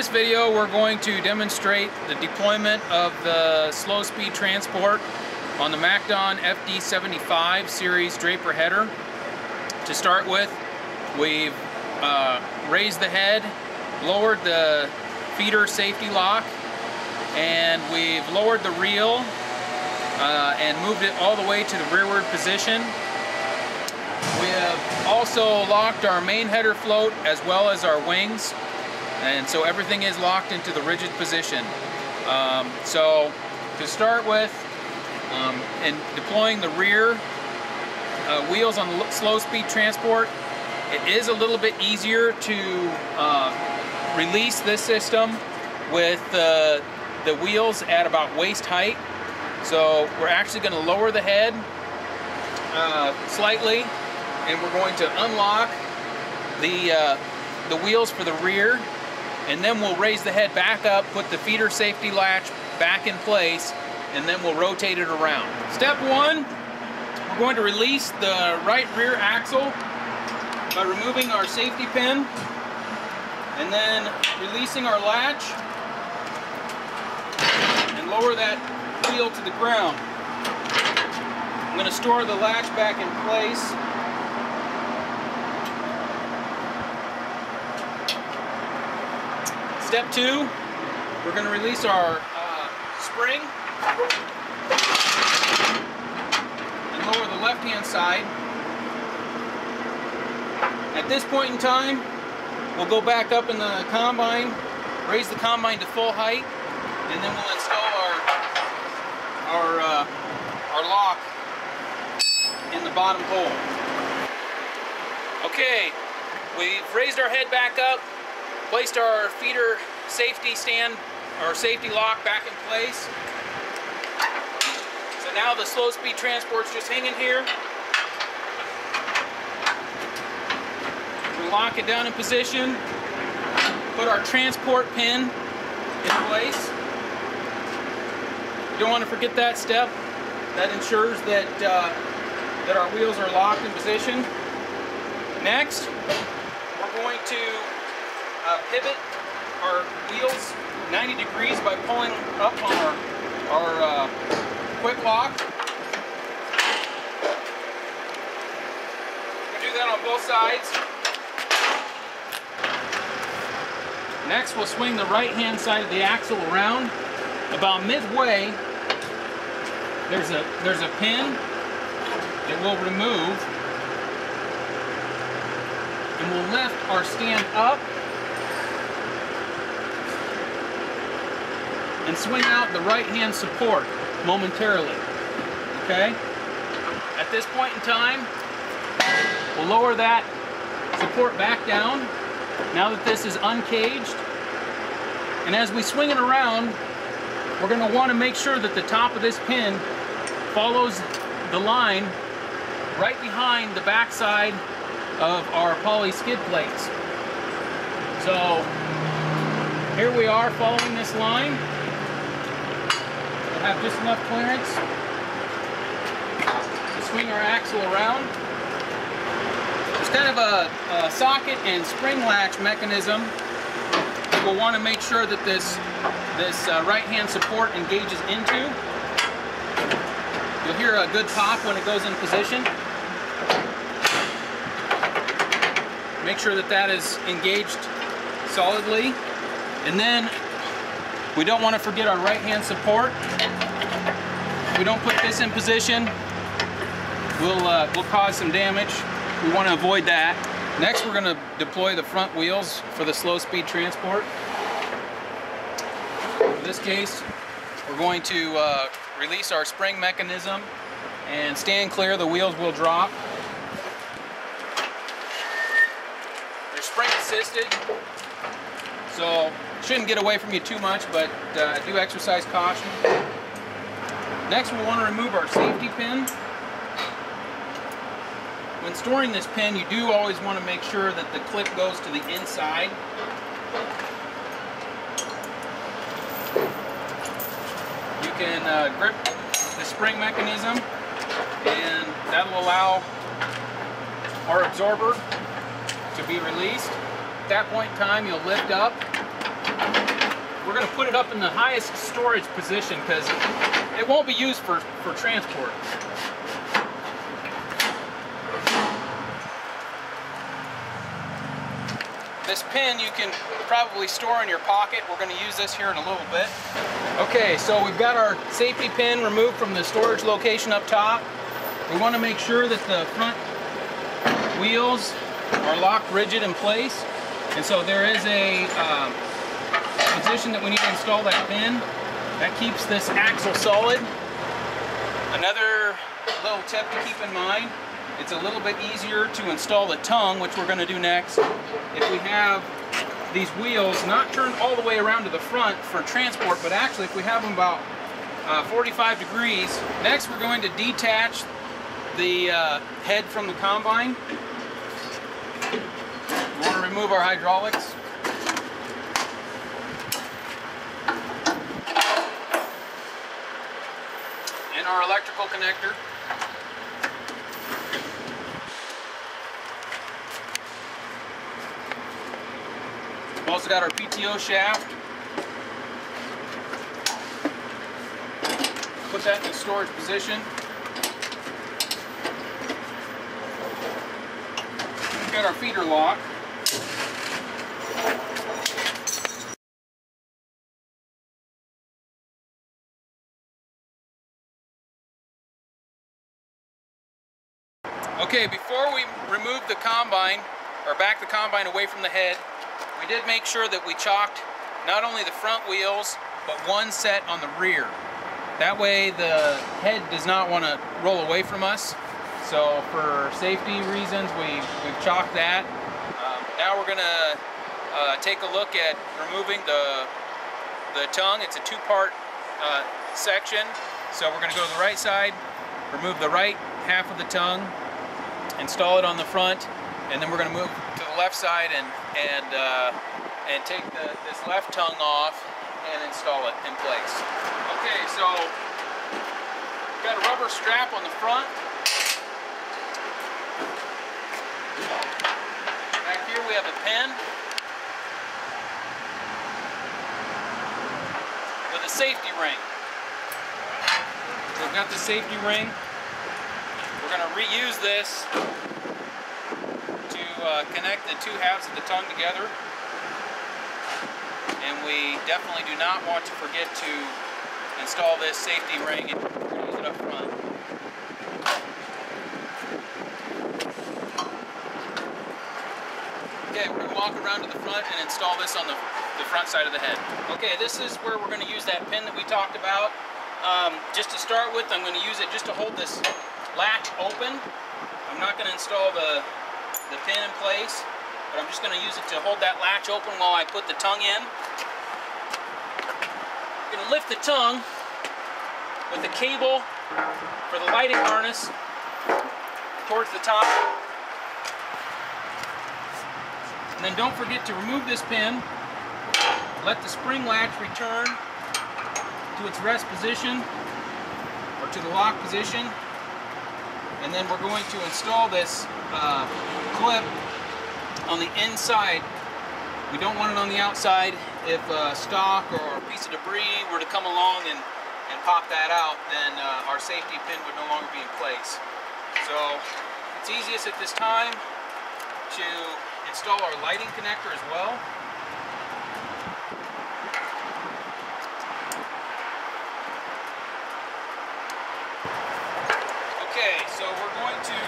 this video, we're going to demonstrate the deployment of the slow-speed transport on the MacDon FD75 series draper header. To start with, we've raised the head, lowered the feeder safety lock, and we've lowered the reel and moved it all the way to the rearward position. We have also locked our main header float as well as our wings, and so everything is locked into the rigid position. So to start with, in deploying the rear wheels on the slow-speed transport, it is a little bit easier to release this system with the wheels at about waist height. So we're actually going to lower the head slightly, and we're going to unlock the wheels for the rear, and then we'll raise the head back up, put the feeder safety latch back in place, and then we'll rotate it around. Step one, we're going to release the right rear axle by removing our safety pin and then releasing our latch and lower that wheel to the ground. I'm going to store the latch back in place. Step two, we're going to release our spring and lower the left-hand side. At this point in time, we'll go back up in the combine, raise the combine to full height, and then we'll install our lock in the bottom hole. Okay, we've raised our head back up, placed our feeder safety stand, our safety lock back in place. So now the slow speed transport's just hanging here. We lock it down in position, put our transport pin in place. You don't want to forget that step. That ensures that that our wheels are locked in position. Next, we're going to pivot our wheels 90 degrees by pulling up on our quick lock. We do that on both sides. Next, we'll swing the right-hand side of the axle around. About midway, there's a pin that we'll remove, and we'll lift our stand up and swing out the right-hand support momentarily. Okay? At this point in time, we'll lower that support back down now that this is uncaged. And as we swing it around, we're going to want to make sure that the top of this pin follows the line right behind the backside of our poly skid plates. So here we are following this line. We'll have just enough clearance to swing our axle around. There's kind of a socket and spring latch mechanism. We'll want to make sure that this right-hand support engages into. You'll hear a good pop when it goes in position. Make sure that that is engaged solidly. And then we don't want to forget our right-hand support. If we don't put this in position, we'll cause some damage. We want to avoid that. Next, we're going to deploy the front wheels for the slow-speed transport. In this case, we're going to release our spring mechanism and stand clear. The wheels will drop. They're spring assisted, so shouldn't get away from you too much, but do exercise caution. Next, we'll want to remove our safety pin. When storing this pin, you do always want to make sure that the clip goes to the inside. You can grip the spring mechanism, and that'll allow our absorber to be released. At that point in time, you'll lift up we're going to put it up in the highest storage position because it won't be used for transport. This pin you can probably store in your pocket. We're going to use this here in a little bit. Okay, so we've got our safety pin removed from the storage location up top. We want to make sure that the front wheels are locked rigid in place. And so there is a position that we need to install that pin. That keeps this axle solid. Another little tip to keep in mind, it's a little bit easier to install the tongue, which we're going to do next, if we have these wheels not turned all the way around to the front for transport, but actually if we have them about 45 degrees. Next we're going to detach the head from the combine. We want to remove our hydraulics. And our electrical connector. We've also got our PTO shaft. Put that in the storage position. We've got our feeder lock. Okay, before we remove the combine, or back the combine away from the head, we did make sure that we chalked not only the front wheels, but one set on the rear. That way the head does not want to roll away from us. So for safety reasons, we've chalked that. Now we're going to take a look at removing the tongue. It's a two-part section. So we're going to go to the right side, remove the right half of the tongue, install it on the front, and then we're going to move to the left side and take this left tongue off and install it in place. Okay, so we've got a rubber strap on the front. Back here we have a pin with a safety ring. So we've got the safety ring. We're going to reuse this to connect the two halves of the tongue together. And we definitely do not want to forget to install this safety ring and use it up front. Okay, we're going to walk around to the front and install this on the front side of the head. Okay, this is where we're going to use that pin that we talked about. Just to start with, I'm going to use it just to hold this latch open. I'm not going to install the pin in place, but I'm just going to use it to hold that latch open while I put the tongue in. I'm going to lift the tongue with the cable for the lighting harness towards the top. And then don't forget to remove this pin. Let the spring latch return to its rest position or to the lock position. And then we're going to install this clip on the inside. We don't want it on the outside. If a stock or a piece of debris were to come along and pop that out, then our safety pin would no longer be in place. So it's easiest at this time to install our lighting connector as well. Okay, so we're going to,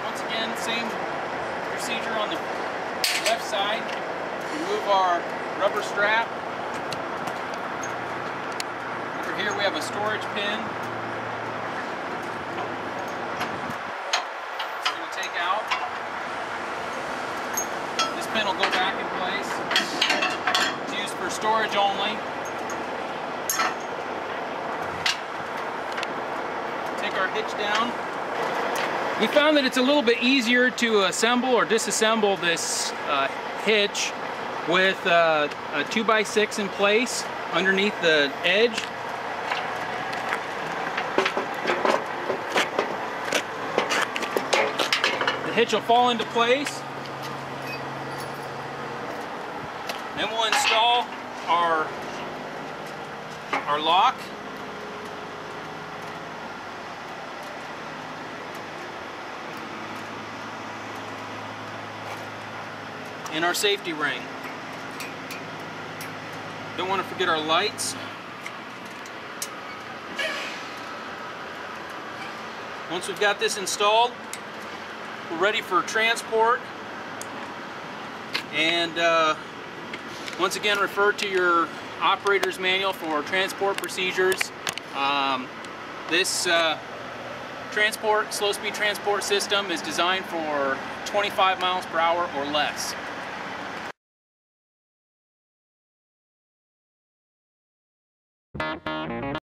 once again, same procedure on the left side. Remove our rubber strap. Over here we have a storage pin. We're going to take out. This pin will go back in place. It's used for storage only. Take our hitch down. We found that it's a little bit easier to assemble or disassemble this hitch with a 2x6 in place underneath the edge. The hitch will fall into place. Then we'll install our lock. And our safety ring. Don't want to forget our lights. Once we've got this installed, we're ready for transport. And once again, refer to your operator's manual for transport procedures. This slow-speed transport system is designed for 25 miles per hour or less.